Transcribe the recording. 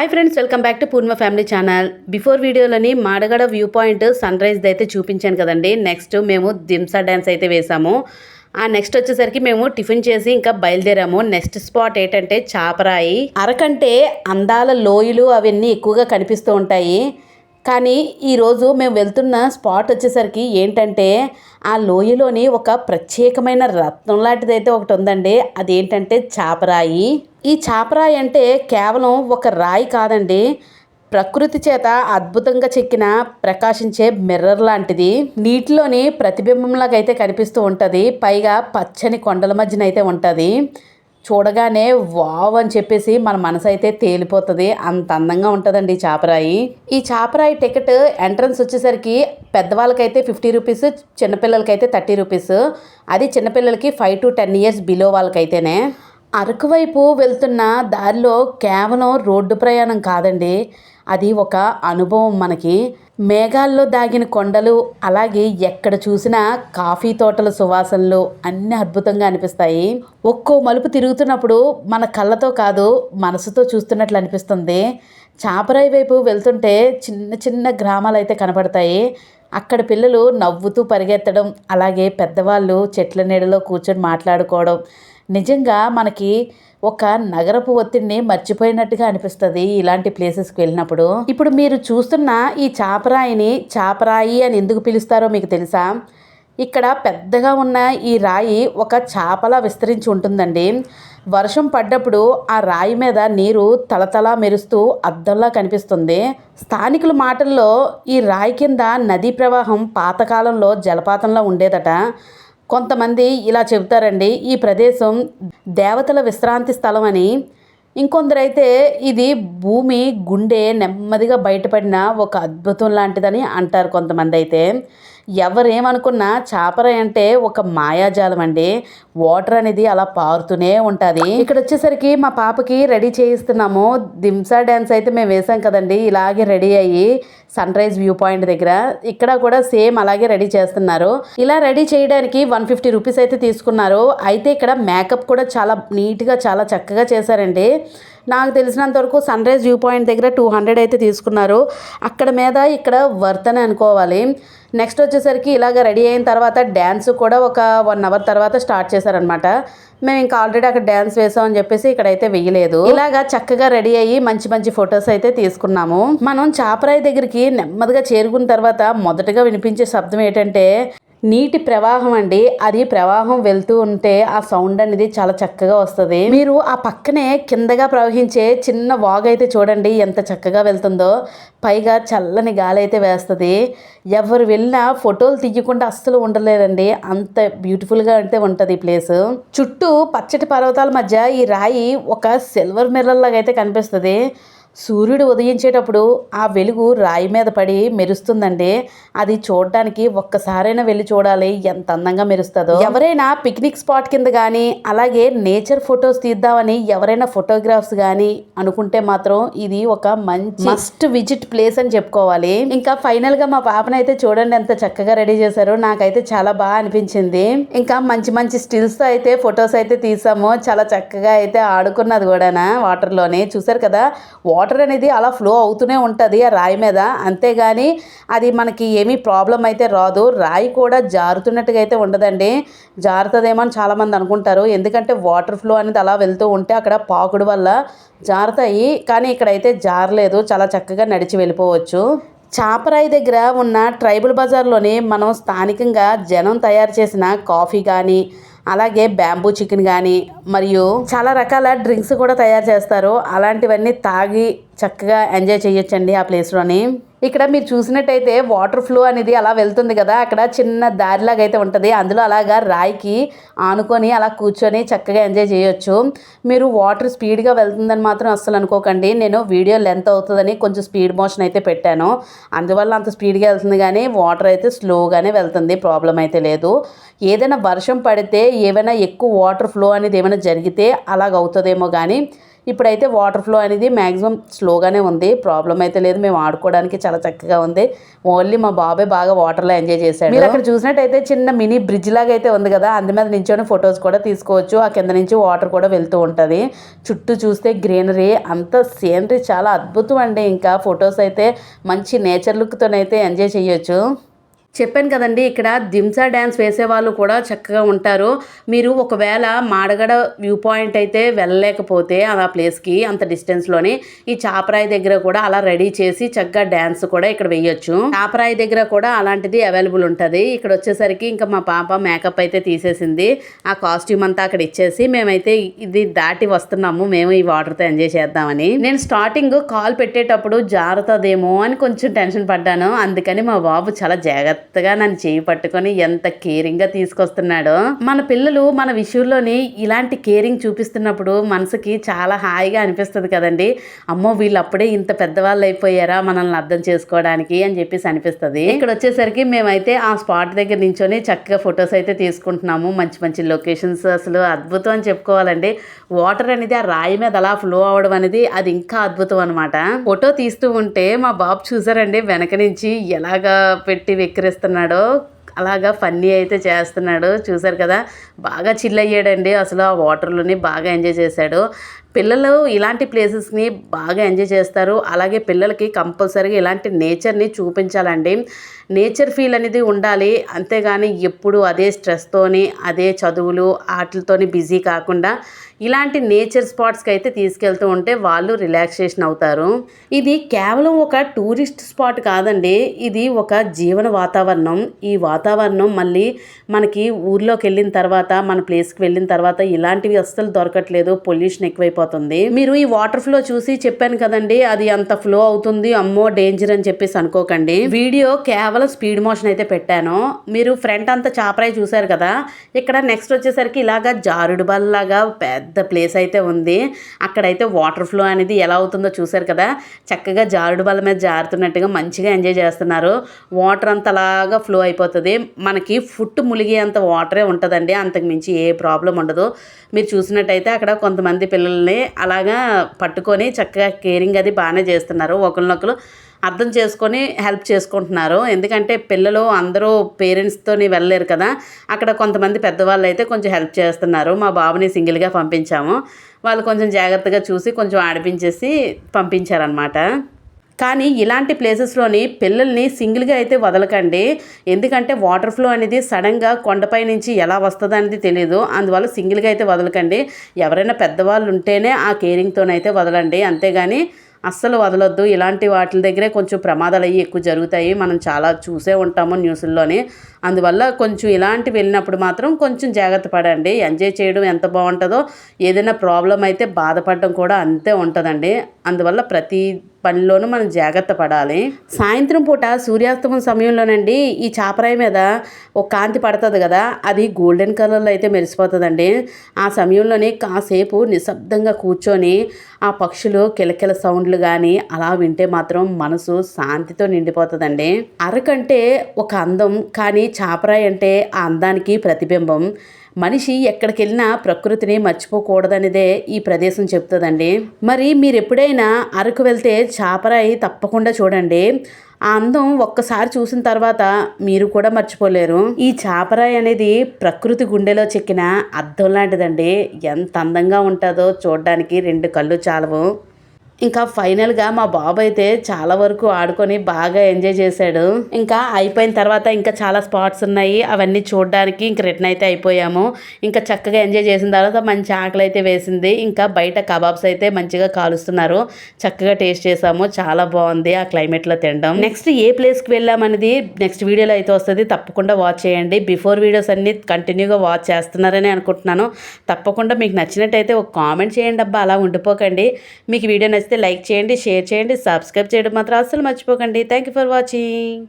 Hi friends, welcome back to Purnima family channel. Before వీడియోలోని Madagada view point sunrise అయితే చూపించాను కదండి. నెక్స్ట్ మేము దింసా డ్యాన్స్ అయితే వేసాము. నెక్స్ట్ వచ్చేసరికి మేము టిఫిన్ చేసి ఇంకా బయలుదేరాము. నెక్స్ట్ స్పాట్ ఏంటంటే చాపరాయి. అరకంటే అందాల లోయలు అవన్నీ ఎక్కువగా కనిపిస్తూ ఉంటాయి. కానీ ఈరోజు మేము వెళ్తున్న స్పాట్ వచ్చేసరికి ఏంటంటే ఆ లోయలోని ఒక ప్రత్యేకమైన రత్నం లాంటిదైతే ఒకటి ఉందండి. అదేంటంటే చాపరాయి. ఈ చాపరాయి అంటే కేవలం ఒక రాయి కాదండి, ప్రకృతి చేత అద్భుతంగా చెక్కిన ప్రకాశించే మిర్రర్ లాంటిది. నీటిలోని ప్రతిబింబంలాగా అయితే కనిపిస్తూ ఉంటుంది. పైగా పచ్చని కొండల మధ్యన అయితే ఉంటుంది. చూడగానే వావ్ అని చెప్పేసి మన మనసు అయితే తేలిపోతుంది. అంత అందంగా ఉంటుందండి ఈ చాపరాయి. ఈ చాపరాయి టికెట్ ఎంట్రన్స్ వచ్చేసరికి పెద్దవాళ్ళకైతే 50 రూపీస్, చిన్నపిల్లలకైతే 30 రూపీస్. అది చిన్నపిల్లలకి 5 to 10 years బిలో వాళ్ళకైతేనే. అరకు వైపు వెళ్తున్న దారిలో కేవలం రోడ్డు ప్రయాణం కాదండి, అది ఒక అనుభవం. మనకి మేఘాల్లో దాగిన కొండలు, అలాగే ఎక్కడ చూసినా కాఫీ తోటల సువాసనలు అన్నీ అద్భుతంగా అనిపిస్తాయి. ఒక్కో మలుపు తిరుగుతున్నప్పుడు మన కళ్ళతో కాదు మనసుతో చూస్తున్నట్లు అనిపిస్తుంది. చాపరాయి వైపు వెళ్తుంటే చిన్న చిన్న గ్రామాలు అయితే కనపడతాయి. అక్కడ పిల్లలు నవ్వుతూ పరిగెత్తడం, అలాగే పెద్దవాళ్ళు చెట్ల నీడలో కూర్చొని మాట్లాడుకోవడం నిజంగా మనకి ఒక నగరపు ఒత్తిడిని మర్చిపోయినట్టుగా అనిపిస్తుంది ఇలాంటి ప్లేసెస్కి వెళ్ళినప్పుడు. ఇప్పుడు మీరు చూస్తున్న ఈ చాపరాయిని చాపరాయి అని ఎందుకు పిలుస్తారో మీకు తెలుసా? ఇక్కడ పెద్దగా ఉన్న ఈ రాయి ఒక చాపలా విస్తరించి ఉంటుందండి. వర్షం పడ్డప్పుడు ఆ రాయి మీద నీరు తలతలా మెరుస్తూ అద్దంలా కనిపిస్తుంది. స్థానికుల మాటల్లో ఈ రాయి కింద నదీ ప్రవాహం పాతకాలంలో జలపాతంలా ఉండేదట. కొంతమంది ఇలా చెబుతారండి, ఈ ప్రదేశం దేవతల విశ్రాంతి స్థలం అని. ఇంకొందరైతే ఇది భూమి గుండె నెమ్మదిగా బయటపడిన ఒక అద్భుతం లాంటిదని అంటారు కొంతమంది అయితే. ఎవరేమనుకున్నా చాపరాయి అంటే ఒక మాయాజాలం అండి. వాటర్ అనేది అలా పారుతూనే ఉంటుంది. ఇక్కడ వచ్చేసరికి మా పాపకి రెడీ చేయిస్తున్నాము. దింసా డ్యాన్స్ అయితే మేము వేసాం కదండి, ఇలాగే రెడీ అయ్యి సన్ రైజ్ వ్యూ పాయింట్ దగ్గర ఇక్కడ కూడా సేమ్ అలాగే రెడీ చేస్తున్నారు. ఇలా రెడీ చేయడానికి 150 రూపీస్ అయితే తీసుకున్నారు. అయితే ఇక్కడ మేకప్ కూడా చాలా నీట్గా చాలా చక్కగా చేశారండి. నాకు తెలిసినంత వరకు సన్ రైజ్ వ్యూ పాయింట్ దగ్గర 200 అయితే తీసుకున్నారు. అక్కడ మీద ఇక్కడ వర్త్ అని అనుకోవాలి. నెక్స్ట్ వచ్చేసరికి ఇలాగ రెడీ అయిన తర్వాత డ్యాన్స్ కూడా ఒక 1 hour తర్వాత స్టార్ట్ చేశారనమాట. మేము ఇంకా ఆల్రెడీ అక్కడ డ్యాన్స్ వేసామని చెప్పేసి ఇక్కడైతే వేయలేదు. ఇలాగా చక్కగా రెడీ అయ్యి మంచి మంచి ఫొటోస్ అయితే తీసుకున్నాము. మనం చాపరాయి దగ్గరికి నెమ్మదిగా చేరుకున్న తర్వాత మొదటగా వినిపించే శబ్దం ఏంటంటే నీటి ప్రవాహం అండి. అది ప్రవాహం వెళ్తూ ఉంటే ఆ సౌండ్ అనేది చాలా చక్కగా వస్తుంది. మీరు ఆ పక్కనే కిందగా ప్రవహించే చిన్న వాగు అయితే చూడండి ఎంత చక్కగా వెళ్తుందో. పైగా చల్లని గాలి అయితే వేస్తుంది. ఎవరు వెళ్ళినా ఫోటోలు తీయకుండా అస్సలు ఉండలేదండి, అంత బ్యూటిఫుల్గా అయితే ఉంటుంది ఈ ప్లేస్. చుట్టూ పచ్చటి పర్వతాల మధ్య ఈ రాయి ఒక సిల్వర్ మిర్రర్ లాగా అయితే కనిపిస్తుంది. సూర్యుడు ఉదయించేటప్పుడు ఆ వెలుగు రాయి మీద పడి మెరుస్తుందండి. అది చూడడానికి ఒక్కసారైనా వెళ్ళి చూడాలి ఎంత అందంగా మెరుస్తుందో. ఎవరైనా పిక్నిక్ స్పాట్ కింద కానీ అలాగే నేచర్ ఫొటోస్ తీద్దామని ఎవరైనా ఫోటోగ్రాఫ్స్ కానీ అనుకుంటే మాత్రం ఇది ఒక మంచి మస్ట్ విజిట్ ప్లేస్ అని చెప్పుకోవాలి. ఇంకా ఫైనల్గా మా పాపనైతే చూడండి ఎంత చక్కగా రెడీ చేశారో. నాకైతే చాలా బాగా అనిపించింది. ఇంకా మంచి మంచి స్టిల్స్తో అయితే ఫొటోస్ అయితే తీసాము. చాలా చక్కగా అయితే ఆడుకున్నది కూడా వాటర్లోనే. చూసారు కదా, వాటర్ అనేది అలా ఫ్లో అవుతూనే ఉంటుంది ఆ రాయి మీద, అంతేగాని అది మనకి ఏమీ ప్రాబ్లం అయితే రాదు. రాయి కూడా జారుతున్నట్టుగా అయితే ఉండదండి. జారుతుందేమో అని చాలామంది అనుకుంటారు, ఎందుకంటే వాటర్ ఫ్లో అనేది అలా వెళ్తూ ఉంటే అక్కడ పాకుడు వల్ల జారుతాయి. కానీ ఇక్కడైతే జారలేదు, చాలా చక్కగా నడిచి వెళ్ళిపోవచ్చు. చాపరాయి దగ్గర ఉన్న ట్రైబల్ బజార్లోని మనం స్థానికంగా జనం తయారు చేసిన కాఫీ కానీ అలాగే బ్యాంబూ చికెన్ కానీ మరియు చాలా రకాల డ్రింక్స్ కూడా తయారు చేస్తారు. అలాంటివన్నీ తాగి చక్కగా ఎంజాయ్ చేయొచ్చండి ఆ ప్లేస్లోని. ఇక్కడ మీరు చూసినట్టయితే వాటర్ ఫ్లో అనేది అలా వెళ్తుంది కదా, అక్కడ చిన్న దారిలాగా అయితే ఉంటుంది. అందులో అలాగా రాయికి ఆనుకొని అలా కూర్చొని చక్కగా ఎంజాయ్ చేయొచ్చు. మీరు వాటర్ స్పీడ్గా వెళ్తుందని మాత్రం అస్సలు అనుకోకండి. నేను వీడియో లెంత్ అవుతుందని కొంచెం స్పీడ్ మోషన్ అయితే పెట్టాను, అందువల్ల అంత స్పీడ్గా వెళ్తుంది. కానీ వాటర్ అయితే స్లోగానే వెళ్తుంది, ప్రాబ్లం అయితే లేదు. ఏదైనా వర్షం పడితే ఏమైనా ఎక్కువ వాటర్ ఫ్లో అనేది ఏమైనా జరిగితే అలాగ అవుతుందేమో, కానీ ఇప్పుడైతే వాటర్ ఫ్లో అనేది మ్యాక్సిమం స్లోగానే ఉంది, ప్రాబ్లం అయితే లేదు. మేము ఆడుకోవడానికి చాలా చక్కగా ఉంది. ఓన్లీ మా బాబాయ్ బాగా వాటర్లో ఎంజాయ్ చేశాడు. మీరు అక్కడ చూసినట్టయితే చిన్న మినీ బ్రిడ్జ్ లాగా అయితే ఉంది కదా, అందు మీద నించొని ఫొటోస్ కూడా తీసుకోవచ్చు. ఆ కింద నుంచి వాటర్ కూడా వెళ్తూ ఉంటుంది. చుట్టూ చూస్తే గ్రీనరీ, అంత సీనరీ చాలా అద్భుతం అండి. ఇంకా ఫొటోస్ అయితే మంచి నేచర్ లుక్తోనైతే ఎంజాయ్ చేయొచ్చు. చెప్పాను కదండి, ఇక్కడ దింసా డ్యాన్స్ వేసేవాళ్ళు కూడా చక్కగా ఉంటారు. మీరు ఒకవేళ మాడగడ వ్యూ పాయింట్ అయితే వెళ్ళలేకపోతే ఆ ప్లేస్కి అంత డిస్టెన్స్లోనే ఈ చాపరాయి దగ్గర కూడా అలా రెడీ చేసి చక్కగా డ్యాన్స్ కూడా ఇక్కడ వేయొచ్చు. చాపరాయి దగ్గర కూడా అలాంటిది అవైలబుల్ ఉంటుంది. ఇక్కడ వచ్చేసరికి ఇంకా మా పాప మేకప్ అయితే తీసేసింది. ఆ కాస్ట్యూమ్ అంతా అక్కడ ఇచ్చేసి మేమైతే ఇది దాటి వస్తున్నాము, మేము ఈ వాటర్తో ఎంజాయ్ చేద్దామని. నేను స్టార్టింగ్ కాల్ పెట్టేటప్పుడు జారుతుందేమో అని కొంచెం టెన్షన్ పడ్డాను. అందుకని మా బాబు చాలా జాగ్రత్తగా నన్ను చేయి పట్టుకొని ఎంత కేరింగ్గా తీసుకొస్తున్నాడో. మన పిల్లలు మన విషయంలోని ఇలాంటి కేరింగ్ చూపిస్తున్నప్పుడు మనసుకి చాలా హాయిగా అనిపిస్తుంది కదండి. అమ్మో వీళ్ళు అప్పుడే ఇంత పెద్దవాళ్ళు అయిపోయారా మనల్ని అర్థం చేసుకోవడానికి అని చెప్పేసి అనిపిస్తుంది. ఇక్కడ వచ్చేసరికి మేమైతే ఆ స్పాట్ దగ్గర నించొని చక్కగా ఫొటోస్ అయితే తీసుకుంటున్నాము. మంచి మంచి లొకేషన్స్, అసలు అద్భుతం అని చెప్పుకోవాలండి. వాటర్ అనేది ఆ రాయి మీద అలా ఫ్లో అవడం అనేది అది ఇంకా అద్భుతం అనమాట. ఫోటో తీస్తూ ఉంటే మా బాబు చూసారండి, వెనక నుంచి ఎలాగా పెట్టి వెక్కిరిస్తున్నాడో అలాగా ఫన్నీ అయితే చేస్తున్నాడు. చూసారు కదా, బాగా చిల్ అయ్యాడండి. అసలు ఆ వాటర్లోని బాగా ఎంజాయ్ చేశాడు. పిల్లలు ఇలాంటి ప్లేసెస్ని బాగా ఎంజాయ్ చేస్తారు. అలాగే పిల్లలకి కంపల్సరీగా ఇలాంటి నేచర్ని చూపించాలండి. నేచర్ ఫీల్ అనేది ఉండాలి. అంతేగాని ఎప్పుడు అదే స్ట్రెస్తోని అదే చదువులు వాటితోని బిజీ కాకుండా ఇలాంటి నేచర్ స్పాట్స్కి అయితే తీసుకెళ్తూ ఉంటే వాళ్ళు రిలాక్సేషన్ అవుతారు. ఇది కేవలం ఒక టూరిస్ట్ స్పాట్ కాదండి, ఇది ఒక జీవన వాతావరణం. ఈ వాతావరణం మళ్ళీ మనకి ఊర్లోకి వెళ్ళిన తర్వాత, మన ప్లేస్కి వెళ్ళిన తర్వాత ఇలాంటివి అస్సలు దొరకట్లేదు. పొల్యూషన్ ఎక్కువైపోతుంది. మీరు ఈ వాటర్ ఫ్లో చూసి చెప్పాను కదండి, అది అంత ఫ్లో అవుతుంది, అమ్మో డేంజర్ అని చెప్పేసి అనుకోకండి. వీడియో కేవలం స్పీడ్ మోషన్ అయితే పెట్టాను. మీరు ఫ్రంట్ అంతా చాపరాయి చూసారు కదా, ఇక్కడ నెక్స్ట్ వచ్చేసరికి ఇలాగా జారుడు బల్లలాగా పెద్ద ప్లేస్ అయితే ఉంది. అక్కడైతే వాటర్ ఫ్లో అనేది ఎలా అవుతుందో చూసారు కదా, చక్కగా జారుడు బల్ల మీద జారుతున్నట్టుగా మంచిగా ఎంజాయ్ చేస్తున్నారు. వాటర్ అంత అలాగా ఫ్లో అయిపోతుంది. మనకి ఫుట్ ములిగే అంత వాటరే ఉంటుందండి, అంతకు మించి ఏ ప్రాబ్లం ఉండదు. మీరు చూసినట్టయితే అక్కడ కొంతమంది పిల్లల్ని అలాగా పట్టుకొని చక్కగా కేరింగ్ అది బాగానే చేస్తున్నారు. ఒకరినొకరు అర్థం చేసుకొని హెల్ప్ చేసుకుంటున్నారు. ఎందుకంటే పిల్లలు అందరూ పేరెంట్స్తోని వెళ్ళలేరు కదా, అక్కడ కొంతమంది పెద్దవాళ్ళు అయితే కొంచెం హెల్ప్ చేస్తున్నారు. మా బాబుని సింగిల్గా పంపించాము, వాళ్ళు కొంచెం జాగ్రత్తగా చూసి కొంచెం ఆడిపించేసి పంపించారనమాట. కానీ ఇలాంటి ప్లేసెస్లోని పిల్లల్ని సింగిల్గా అయితే వదలకండి. ఎందుకంటే వాటర్ ఫ్లో అనేది సడన్గా కొండపై నుంచి ఎలా వస్తుంది అనేది తెలియదు. అందువల్ల సింగిల్గా అయితే వదలకండి. ఎవరైనా పెద్దవాళ్ళు ఉంటేనే ఆ కేరింగ్తోనైతే వదలండి, అంతేగాని అస్సలు వదలొద్దు. ఇలాంటి వాటి దగ్గరే కొంచెం ప్రమాదాలు అయ్యి ఎక్కువ జరుగుతాయి. మనం చాలా చూసే ఉంటాము న్యూస్ల్లోని. అందువల్ల కొంచెం ఇలాంటి వెళ్ళినప్పుడు మాత్రం కొంచెం జాగ్రత్త పడండి. ఎంజాయ్ చేయడం ఎంత బాగుంటుందో ఏదైనా ప్రాబ్లం అయితే బాధపడడం కూడా అంతే ఉంటుందండి. అందువల్ల ప్రతి పనిలోనూ మనం జాగ్రత్త పడాలి. సాయంత్రం పూట సూర్యాస్తమం సమయంలోనండి ఈ చాపరాయి మీద ఒక కాంతి పడుతుంది కదా, అది గోల్డెన్ కలర్లో అయితే మెరిసిపోతుందండి. ఆ సమయంలోనే కాసేపు నిశ్శబ్దంగా కూర్చొని ఆ పక్షులు కిలకిల సౌండ్లు కానీ అలా వింటే మాత్రం మనసు శాంతితో నిండిపోతుందండి. అరకంటే ఒక అందం, కానీ చాపరాయి అంటే ఆ అందానికి ప్రతిబింబం. మనిషి ఎక్కడికి వెళ్ళినా ప్రకృతిని మర్చిపోకూడదనేదే ఈ ప్రదేశం చెప్తుందండి. మరి మీరు ఎప్పుడైనా అరకు వెళ్తే చాపరాయి తప్పకుండా చూడండి. ఆ అందం ఒక్కసారి చూసిన తర్వాత మీరు కూడా మర్చిపోలేరు. ఈ చాపరాయి అనేది ప్రకృతి గుండెలో చెక్కిన అద్దం లాంటిదండి. ఎంత అందంగా ఉంటుందో చూడడానికి 2 కళ్ళు చాలవు. ఇంకా ఫైనల్గా మా బాబు అయితే చాలా వరకు ఆడుకొని బాగా ఎంజాయ్ చేశాడు. ఇంకా అయిపోయిన తర్వాత ఇంకా చాలా స్పాట్స్ ఉన్నాయి, అవన్నీ చూడడానికి ఇంక రిటర్న్ అయితే అయిపోయాము. ఇంకా చక్కగా ఎంజాయ్ చేసిన తర్వాత మంచి ఆకలి అయితే వేసింది. ఇంకా బయట కబాబ్స్ అయితే మంచిగా కాలుస్తున్నారు, చక్కగా టేస్ట్ చేసాము. చాలా బాగుంది ఆ క్లైమేట్లో తినడం. నెక్స్ట్ ఏ ప్లేస్కి వెళ్ళామనేది నెక్స్ట్ వీడియోలో అయితే వస్తుంది, తప్పకుండా వాచ్ చేయండి. బిఫోర్ వీడియోస్ అన్ని కంటిన్యూగా వాచ్ చేస్తున్నారని అనుకుంటున్నాను. తప్పకుండా మీకు నచ్చినట్టయితే ఒక కామెంట్ చేయండి అబ్బా, అలా ఉండిపోకండి. మీకు వీడియో నచ్చితే లైక్ చేయండి, షేర్ చేయండి, సబ్స్క్రైబ్ చేయడం మాత్రం అస్సలు మర్చిపోకండి. Thank you for watching.